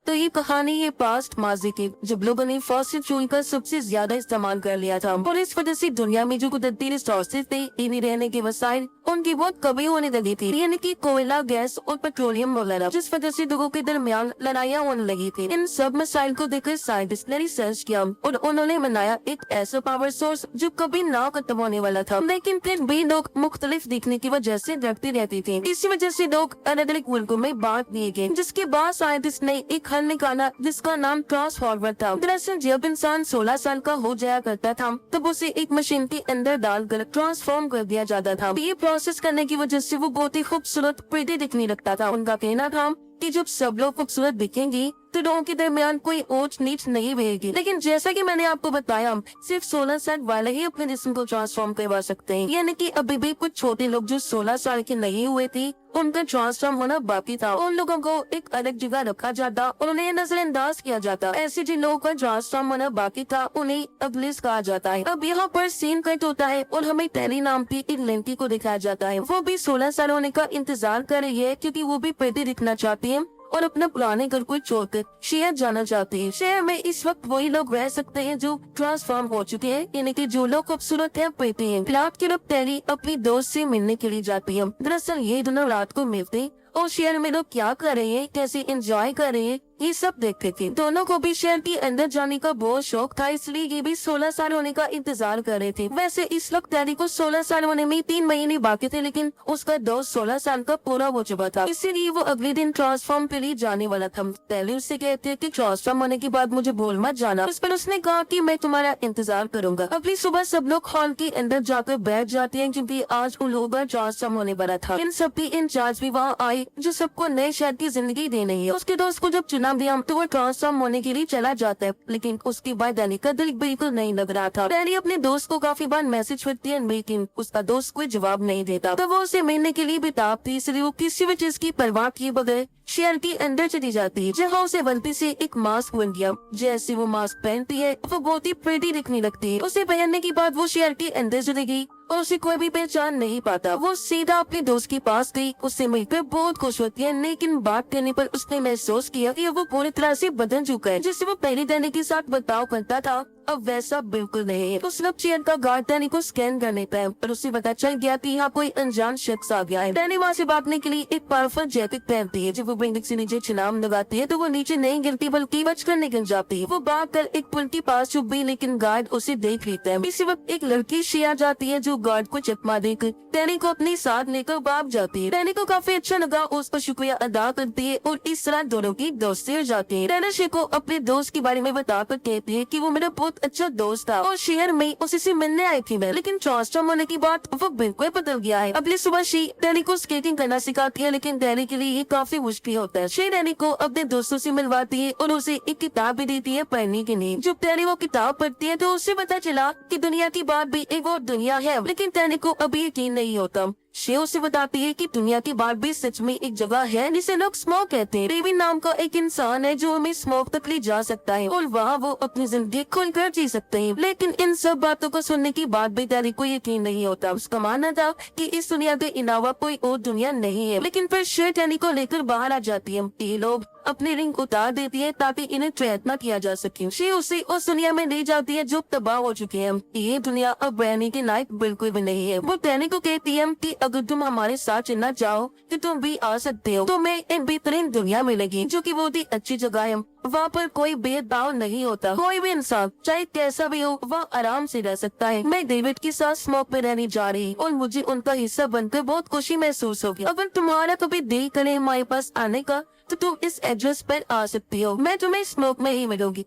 तो ये कहानी ये पास्ट माजी की, जब लोगों ने फॉसिल फ्यूल का सबसे ज्यादा इस्तेमाल कर लिया था और इस वजह से दुनिया में जो कुदरती रिसोर्सेज थे, इन्हें रहने के वसाइल, उनकी बहुत कमी होने लगी थी, यानी कि कोयला, गैस और पेट्रोलियम वगैरह, जिस वजह से लोगों के दरमियान लड़ाइयाँ होने लगी थी। इन सब मसाइल को देखकर साइंटिस्ट ने रिसर्च किया और उन्होंने बनाया एक ऐसा पावर सोर्स जो कभी ना खत्म होने वाला था, लेकिन फिर भी लोग मुख्तलिफ दिखने की वजह से डरते रहते थे। इसी वजह से लोग अलग अलग मुल्कों में बांट दिए गए, जिसके बाद साइंटिस्ट ने एक हल निकाला जिसका नाम ट्रांसफॉर्मर था। दरअसल जब इंसान 16 साल का हो जाया करता था तब उसे एक मशीन के अंदर डालकर ट्रांसफॉर्म कर दिया जाता था। ये प्रोसेस करने की वजह से वो बहुत ही खूबसूरत प्रिटी दिखने लगता था। उनका कहना था कि जब सब लोग खूबसूरत दिखेंगे तो लोगों के दरमियान कोई ऊंच नीच नहीं रहेगी। लेकिन जैसा कि मैंने आपको बताया, सिर्फ 16 साल वाले ही अपने जिस्म को ट्रांसफॉर्म करवा सकते हैं, यानी कि अभी भी कुछ छोटे लोग जो 16 साल के नहीं हुए थे उनका ट्रांसफॉर्म होना बाकी था। उन लोगों को एक अलग जगह रखा जाता और उन्हें नजरअंदाज किया जाता। ऐसे जिन लोगों का ट्रांसफॉर्म होना बाकी था उन्हें अगलिस कहा जाता है। अब यहाँ पर सीन कट होता है और हमें टेरी नाम की एक लड़की को दिखाया जाता है। वो भी 16 साल होने का इंतजार कर रही है क्योंकि वो भी पेटी दिखना चाहती है और अपना पुराने घर को छोड़कर शहर जाना चाहते हैं। शहर में इस वक्त वही लोग रह सकते हैं जो ट्रांसफॉर्म हो चुके हैं, यानी कि जो लोग खूबसूरत है पेटे हैं। रात के वक्त टेरी अपनी दोस्त से मिलने के लिए जाती है। दरअसल ये दोनों रात को मिलते और शहर में लोग क्या कर रहे हैं, कैसे एंजॉय कर रहे हैं, ये सब देखते थे। दोनों को भी शहर के अंदर जाने का बहुत शौक था, इसलिए ये भी 16 साल होने का इंतजार कर रहे थे। वैसे इस वक्त टेरी को 16 साल होने में 3 महीने बाकी थे, लेकिन उसका दोस्त 16 साल का पूरा हो चुका था, इसीलिए वो अगले दिन ट्रांसफॉर्म के लिए जाने वाला था। टेरी उससे कहते कि ट्रांसफॉर्म होने के बाद मुझे भूल मत जाना। इस पर उसने कहा कि मैं तुम्हारा इंतजार करूंगा। अगली सुबह सब लोग हॉल के अंदर जाकर बैठ जाते हैं क्योंकि आज उन लोगों का ट्रांसफॉर्म होने वाला था। इन सब की इंचार्ज भी वहाँ आए जो सबको नए शहर की जिंदगी देनी है। उसके दोस्त को जब चुना दिया तो वो ट्रांसफॉर्म होने के लिए चला जाता है, लेकिन उसके बाद डैनी का दिल बिल्कुल नहीं लग रहा था। डैनी अपने दोस्त को काफी बार मैसेज करती है, लेकिन उसका दोस्त कोई जवाब नहीं देता। तो वो उसे मिलने के लिए बेताब थी, इसलिए वो किसी भी चीज की परवाह किए बगैर शहर के अंदर चली जाती है, जहाँ उसे गलती से एक मास्क बन गया। जैसे वो मास्क पहनती है वो बहुत ही प्रिटी दिखने लगती है। उसे पहनने के बाद वो शहर के अंदर चली गई और उसे कोई भी पहचान नहीं पाता। वो सीधा अपने दोस्त के पास गई, उससे मिलकर बहुत खुश होती है, लेकिन बात करने पर उसने महसूस किया कि वो पूरी तरह से बदल चुका है। जिससे वो पहले डैनी के साथ बर्ताव करता था अब वैसा बिल्कुल नहीं है। उस वक्त चेयर का गार्ड डैनी को स्कैन कर लेता है पर उसे पता चल गया कि यहाँ कोई अनजान शख्स आ गया है। डैनी वहाँ से भागने के लिए एक पावरफुल जैकेट पहनती है। जब वो बिल्डिंग से नीचे छलांग लगाती है तो वो नीचे नहीं गिरती बल्कि बचकर निकल जाती है। वो भाग कर एक पुल के पास छुप गई, लेकिन गार्ड उसे देख लेता है। इसी वक्त एक लड़की शिया जाती है जो गार्ड को चकमा देकर डैनी को अपने साथ लेकर भाग जाती है। डैनी को काफी अच्छा लगा, उसका शुक्रिया अदा करती है और इस तरह दोनों की दोस्ती हो जाती है। डैनी शे को अपने दोस्त के बारे में बताकर कहती है कि वो मेरा बहुत अच्छा दोस्त था और शहर में उसी से मिलने आई थी मैं, लेकिन ट्रांसफॉर्म होने की बात वो बिल्कुल बदल गया है। अगली सुबह शी डैनी को स्केटिंग करना सिखाती है, लेकिन डैनी के लिए ये काफी मुश्किल होता है। शी डैनी को अपने दोस्तों से मिलवाती है और उसे एक किताब भी देती है पढ़ने के लिए। जब डैनी वो किताब पढ़ती है तो उसे पता चला कि दुनिया की बात भी एक और दुनिया है, लेकिन डैनी को अभी यकीन नहीं होता। शे उसे बताती है कि दुनिया की बात भी सच में एक जगह है जिसे लोग स्मोक कहते हैं। रेविन नाम का एक इंसान है जो हमें स्मोक तक ले जा सकता है और वहाँ वो अपनी जिंदगी खुलकर जी सकते हैं। लेकिन इन सब बातों को सुनने की बाद भी डैनी को यकीन नहीं होता। उसका मानना था कि इस दुनिया के अलावा कोई और दुनिया नहीं है, लेकिन फिर शे डैनी को लेकर बाहर आ जाती है। ये लोग अपनी रिंग उतार देती है ताकि इन्हें ट्रैप न किया जा सके। शे उसे उस दुनिया में ले जाती है जो तबाह हो चुकी है। ये दुनिया अब रहने के लायक बिल्कुल भी नहीं है। वो डैनी को कहती है कि अगर तुम हमारे साथ चलना चाहो तो तुम भी आ सकते हो, तुम्हें एक बेहतरीन दुनिया मिलेगी जो कि बहुत ही अच्छी जगह है। वहाँ पर कोई भेदभाव नहीं होता, कोई भी इंसान चाहे कैसा भी हो वह आराम से रह सकता है। मैं डेविड के साथ स्मोक में रहने जा रही और मुझे उनका हिस्सा बनकर बहुत खुशी महसूस होगी। अगर तुम्हारा कभी दिल करे हमारे पास आने का तो तुम इस एड्रेस पर आ सकती हो, मैं तुम्हें स्मोक में ही मिलूंगी।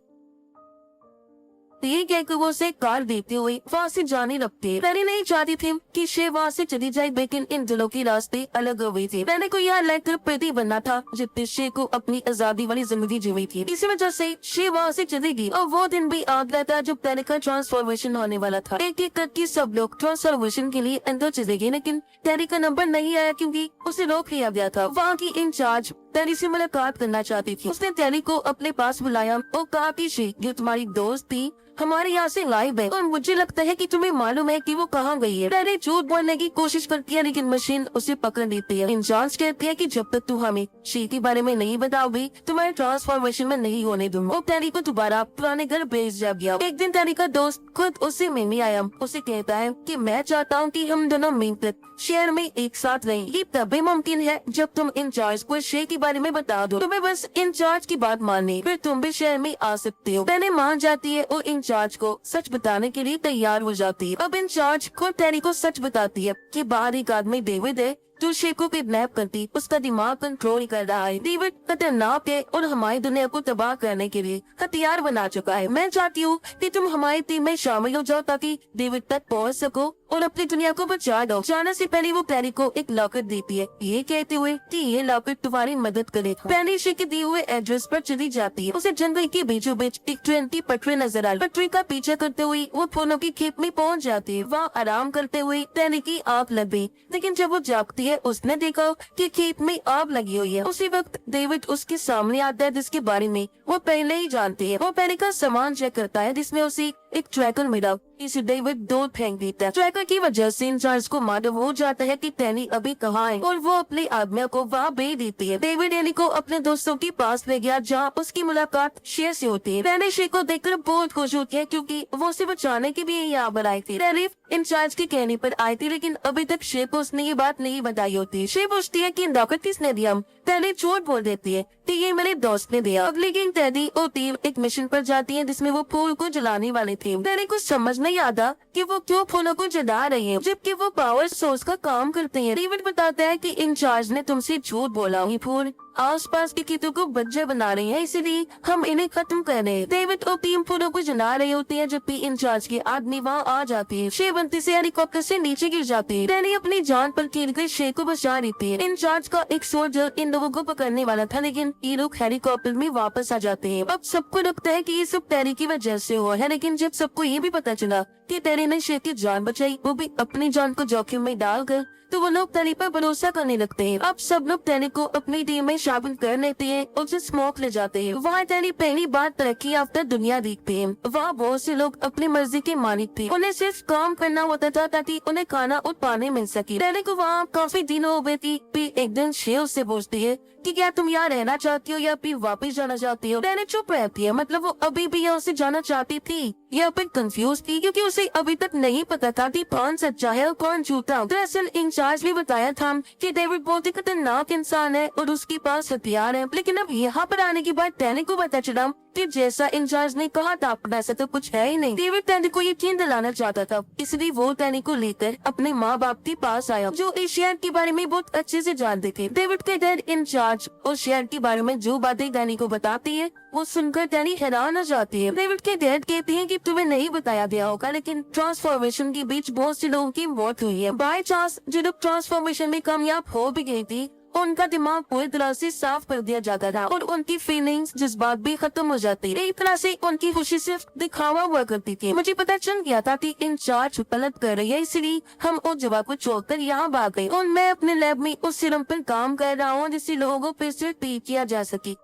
ये कहकर वो उसे कार देते हुए वहाँ से जाने लगती है। डैनी नहीं चाहती थी कि शे वहाँ से चली जाए, लेकिन इन दिलों के रास्ते अलग हो गए थे। डैनी को यहाँ लेकर प्रीति बनना था जितने शे को अपनी आजादी वाली जिंदगी जीवी थी। इसी वजह से शे वहाँ से चली गई और वो दिन भी आ गया था जब डैनी का ट्रांसफॉर्मेशन होने वाला था। एक एक करके सब लोग ट्रांसफॉर्मेशन के लिए अंदर चले गए, लेकिन डैनी का नंबर नहीं आया क्योंकि उसे रोक लिया गया था। वहाँ की इंचार्ज टैनी से मुलाकात करना चाहती थी। उसने टैनी को अपने पास बुलाया और कहा कि शी, ये तुम्हारी दोस्त थी, हमारे यहाँ से लाइव है और मुझे लगता है कि तुम्हें मालूम है कि वो कहाँ गई है। टैनी झूठ बोलने की कोशिश करती है लेकिन मशीन उसे पकड़ लेती है। इंचार्ज कहती है कि जब तक तू हमें शी के बारे में नहीं बताओगी तुम्हारे ट्रांसफॉर्मेशन में नहीं होने दूंगा। और टैनी को दोबारा पुराने घर भेज दिया गया। एक दिन टैनी का दोस्त खुद उससे मिलने आया। उसे कहता है कि मैं चाहता हूँ कि हम दोनों मिलकर शहर में एक साथ रहें। ये तभी मुमकिन है जब तुम इंचार्ज को शे के बारे में बता दो। तुम्हें बस इंचार्ज की बात माननी, फिर तुम भी शहर में आ सकते हो। टैनी मान जाती है और इंचार्ज को सच बताने के लिए तैयार हो जाती है। अब इंचार्ज खुद टैनी को सच बताती है कि बाहर एक आदमी डेविड है जो शे को किडनैप करती उसका दिमाग कंट्रोल कर रहा है। डेविड खतरनाक है और हमारी दुनिया को तबाह करने के लिए हथियार बना चुका है। मैं चाहती हूँ कि तुम हमारी टीम में शामिल हो जाओ ताकि डेविड तक पहुँच सको और अपनी दुनिया को बचा दो। जाने से पहले वो टैनी को एक लॉकेट देती है, ये कहते हुए कि ये लॉकेट तुम्हारी मदद करेगा। टैनी शे के दिए हुए एड्रेस पर चली जाती है। उसे जंगल के बीचों बीच एक ट्रेन की पटरी नजर आई। पटरी का पीछा करते हुए वो फूलों की खेत में पहुंच जाती है। वहाँ आराम करते हुए टैनी की आँख लग गई, लेकिन जब वो जागती है उसने देखा कि खेत में आग लगी हुई है। उसी वक्त डेविड उसके सामने आता है जिसके बारे में वो पहले ही जानती है। वो पहले का सामान चेक करता है जिसमें उसे एक ट्रैकर मिला। इसे डेविड दूर फेंक देता है। ट्रैकर की वजह से इंचार्ज को मालूम हो जाता है कि टैनी अभी कहाँ है और वो अपने आदमियों को वहाँ भेज देती है। डेविड टैनी को अपने दोस्तों के पास ले गया जहाँ उसकी मुलाकात शे से होती है। टैनी शे को देखकर बहुत खुश होती है क्योंकि वो उसे बचाने के लिए यहाँ पर आई थी। टैनी इंचार्ज के कहने पर आई थी लेकिन अभी तक शे को उसने ये बात नहीं बताई होती। शे पूछती है कि लॉकेट किसने दिया। टैनी झूठ बोल देती है कि ये मेरे दोस्त ने दिया। अगले दिन टैनी और टीम एक मिशन पर जाती है जिसमें वो फूल को जलाने वाले थे। टैनी को समझ नहीं आता कि वो क्यों फूलों को जला रहे हैं जबकि वो पावर सोर्स का काम करते हैं। डेविड बताता है कि इंचार्ज ने तुमसे झूठ बोला। ये फूल आसपास के खेतों को बंजर बना रहे हैं, इसलिए हम इन्हें खत्म कर रहे हैं। डेविड और टीम फूलों को जला रही होती है जबकि इंचार्ज के आदमी वहाँ आ जाती है। शे बनती से हेलीकॉप्टर से नीचे गिर जाती है। टैनी अपनी जान पर खेलकर शे को बचा लेती है। इंचार्ज का एक सोल्जर इन लोगों को पकड़ने वाला था लेकिन ये लोग हेलीकॉप्टर में वापस आ जाते हैं। अब सबको लगता है कि ये सब टैनी की वजह से हुआ है, लेकिन जब सबको ये भी पता चला कि टैनी ने शे की जान बचाई, वो भी अपनी जान को जोखिम में डालकर, तो वो लोग टैनी पर भरोसा करने लगते हैं। अब सब लोग टैनी को अपनी टीम में शामिल कर लेते हैं और उसे स्मोक ले जाते हैं। वहाँ टैनी पहली बार तरक्की याफ्ता दुनिया देखते हैं। वहाँ बहुत से लोग अपनी मर्जी के मालिक थे, उन्हें सिर्फ काम करना होता था ताकि उन्हें खाना और पानी मिल सके। टैनी को वहाँ काफी दिन हो गए थी। फिर एक दिन शे उससे पूछती है कि क्या तुम यहाँ रहना चाहती हो या फिर वापस जाना चाहती हो। टैनी चुप रहती है, मतलब वो अभी भी यहाँ से जाना चाहती थी या फिर कंफ्यूज थी क्योंकि उसे अभी तक नहीं पता था कि कौन सच्चा है और कौन झूठा। दरअसल इंचार्ज ने बताया था कि डेविड बहुत ही खतरनाक इंसान है और उसके पास हथियार है, लेकिन अब यहाँ पर आने के बाद टैनी को पता चला कि जैसा इंचार्ज ने कहा था ऐसा तो कुछ है ही नहीं। डेविड टैनी को यकीन दिलाना चाहता था, इसलिए वो टैनी को लेकर अपने माँ बाप के पास आया जो इस शहर के बारे में बहुत अच्छे से जानते थे। डेविड के डैड इंचार्ज और शहर के बारे में जो बातें टैनी को बताती है वो सुनकर टैनी हैरान हो जाती है। डेविड के डैड कहते हैं कि तुम्हें नहीं बताया गया होगा लेकिन ट्रांसफॉर्मेशन के बीच बहुत से लोगों की मौत हुई है। बाय चांस जो लोग ट्रांसफॉर्मेशन में कामयाब हो भी गई थी उनका दिमाग पूरी तरह से साफ कर दिया जाता था और उनकी फीलिंग्स जज्बात भी खत्म हो जाती। एक तरह से उनकी खुशी सिर्फ दिखावा हुआ करती थी। मुझे पता चल गया था कि इंचार्ज गलत कर रही है, इसलिए हम उस जगह को छोड़कर यहाँ भाग गए और मैं अपने लैब में उस सीरम पर काम कर रहा हूँ जिससे लोगों को फिर से ट्रीट किया जा सके।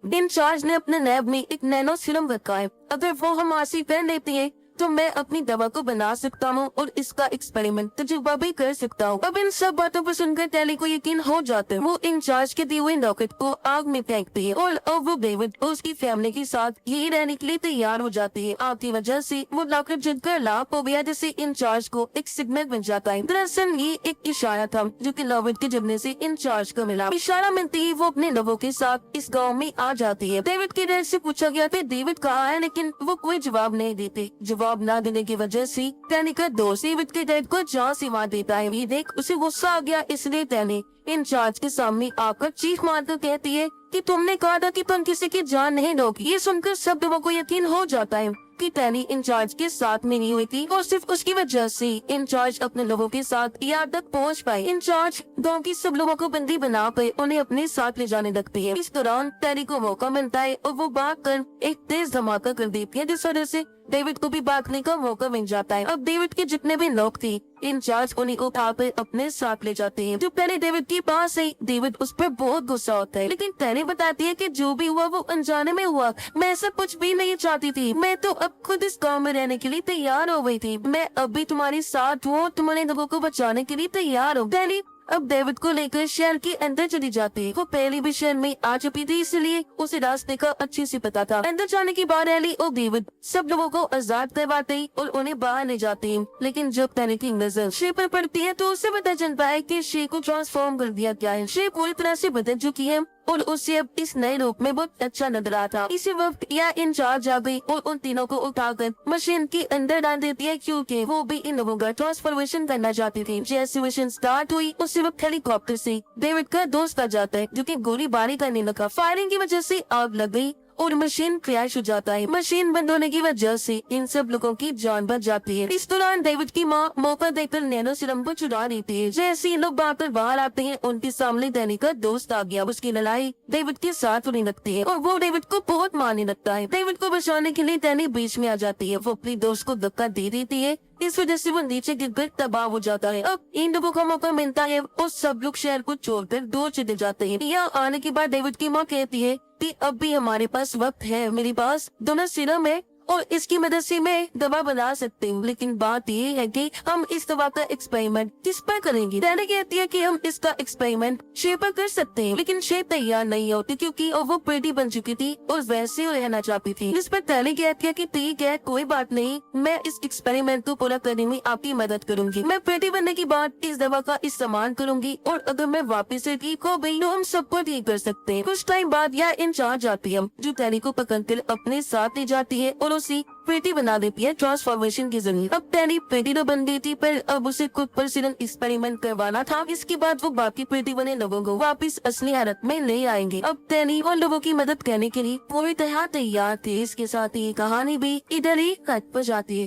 इंचार्ज ने अपने लैब में एक नैनो सीरम रखा है, अगर वो हमारी कर लेती है तो मैं अपनी दवा को बना सकता हूँ और इसका एक्सपेरिमेंट तजुर्बा भी कर सकता हूँ। अब इन सब बातों पर सुनकर टैनी को यकीन हो जाता है। वो इंचार्ज के दिए हुए रॉकेट को आग में फेंकती है और अब वो डेविड और उसकी फैमिली के साथ यही रहने के लिए तैयार हो जाती है। आग की वजह से वो रॉकेट जलकर लाभ हो गया जिससे इंचार्ज को एक सिग्नल मिल जाता है। दरअसल ये एक इशारा था जो कि रॉकेट के जलने से इंचार्ज को मिला। इशारा मिलते ही वो अपने लोगों के साथ इस गाँव में आ जाती है। डेविड के डैड से पूछा गया कि डेविड कहाँ है, लेकिन वो कोई जवाब नहीं देते। जवाब न देने की वजह से टैनी का दोस्त डेविड के डैड को जान से मार देता है। ये देख उसे गुस्सा आ गया, इसलिए टैनी इंचार्ज के सामने आकर चीख मारकर कहती है कि तुमने कहा था कि तुम किसी की जान नहीं दोगी। ये सुनकर सब लोगों को यकीन हो जाता है कि टैनी इंचार्ज के साथ में नहीं हुई थी और सिर्फ उसकी वजह से इंचार्ज अपने लोगों के साथ यहाँ तक पहुँच पाए। इंचार्ज गांव की सब लोगों को बंदी बना कर उन्हें अपने साथ ले जाने लगती है। इस दौरान टैनी को मौका मिलता है और वो भाग कर एक तेज धमाका कर देती है जिस वजह से डेविड को भी भागने का मौका मिल जाता है। अब डेविड के जितने भी लोग थे इंचार्ज उन्हीं को उठाकर अपने साथ ले जाते हैं। जो पहले डेविड के पास है, डेविड उस पर बहुत गुस्सा होता है, लेकिन पहले बताती है कि जो भी हुआ वो अनजाने में हुआ। मैं ऐसा कुछ भी नहीं चाहती थी, मैं तो अब खुद इस गांव में रहने के लिए तैयार हो गई थी। मैं अब भी तुम्हारे साथ हूँ, तुम्हारे लोगों को बचाने के लिए तैयार हूँ। डैनी अब डेविड को लेकर शहर के अंदर चली जाती है। वो पहले भी शहर में आ चुकी थी, इसलिए उसे रास्ते का अच्छे से पता था। अंदर जाने के बाद एली और डेविड सब लोगों को आजाद करवाते और उन्हें बाहर ले जाते हैं। लेकिन जब डैनी की नजर शे पर पड़ती है तो उसे पता चलता है कि शे को ट्रांसफॉर्म कर दिया गया है। शे पूरी तरह से बदल चुकी है और उसे अब इस नए रूप में बहुत अच्छा लग रहा था। इसी वक्त यह इंचार्ज आ गई और उन तीनों को उठाकर मशीन के अंदर डाल देती है, क्योंकि वो भी इन लोगों का ट्रांसफॉर्मेशन करना चाहती थी। जैसे मिशन स्टार्ट हुई उसी वक्त हेलीकॉप्टर से डेविड का दोस्त आ जाता है, जो कि गोलीबारी करने लगा। फायरिंग की वजह से आग लग गई और मशीन क्रैश हो जाता है। मशीन बंद होने की वजह से इन सब लोगों की जान बच जाती है। इस दौरान डेविड की माँ मौका देखकर नैनो सीरम को चुरा लेती है। जैसे ही लोग भागकर बाहर आते हैं, उनके सामने डैनी का दोस्त आ गया। उसकी लड़ाई डेविड के साथ होने लगती है और वो डेविड को बहुत मारने लगता है। डेविड को बचाने के लिए डैनी बीच में आ जाती है। वो अपनी दोस्त को धक्का दे देती है, इस वजह से वो नीचे गिरकर तबाह हो जाता है। अब इन लोगों का मौका मिलता है और सब लोग शहर को छोड़कर दूर चले जाते हैं। यहाँ आने के बाद डेविड की माँ कहती है कि अब भी हमारे पास वक्त है, मेरे पास दोनों सीरम है और इसकी मदद से मैं दवा बना सकती हूँ। लेकिन बात ये है कि हम इस दवा का एक्सपेरिमेंट किस पर करेंगे। डैनी कहती है कि हम इसका एक्सपेरिमेंट शे पर कर सकते हैं, लेकिन शे तैयार नहीं होती क्योंकि वो प्रेटी बन चुकी थी और वैसे ही रहना चाहती थी। इस पर डैनी कहती है कि ठीक है, कोई बात नहीं, मैं इस एक्सपेरिमेंट को पूरा करने में आपकी मदद करूंगी। मैं प्रेटी बनने के बाद इस दवा का इस्तेमाल करूंगी और अगर मैं वापस से ठीक हो गई तो हम सबको ठीक कर सकते हैं। कुछ टाइम बाद यह इंचार्ज आती है, जो डैनी को पकड़कर अपने साथ ले जाती है और उसी प्रेटी बना देती है ट्रांसफॉर्मेशन के जरिए। अब डैनी प्रेटी तो बन गई थी, पर अब उसे खुद पर सीरम एक्सपेरिमेंट करवाना था। इसके बाद वो बाकी प्रेटी बने लोगों को वापस असली हालत में ले आएंगे। अब डैनी उन लोगों की मदद करने के लिए पूरी तरह तैयार थे। इसके साथ ही कहानी भी इधर ही खत्म हो जाती है।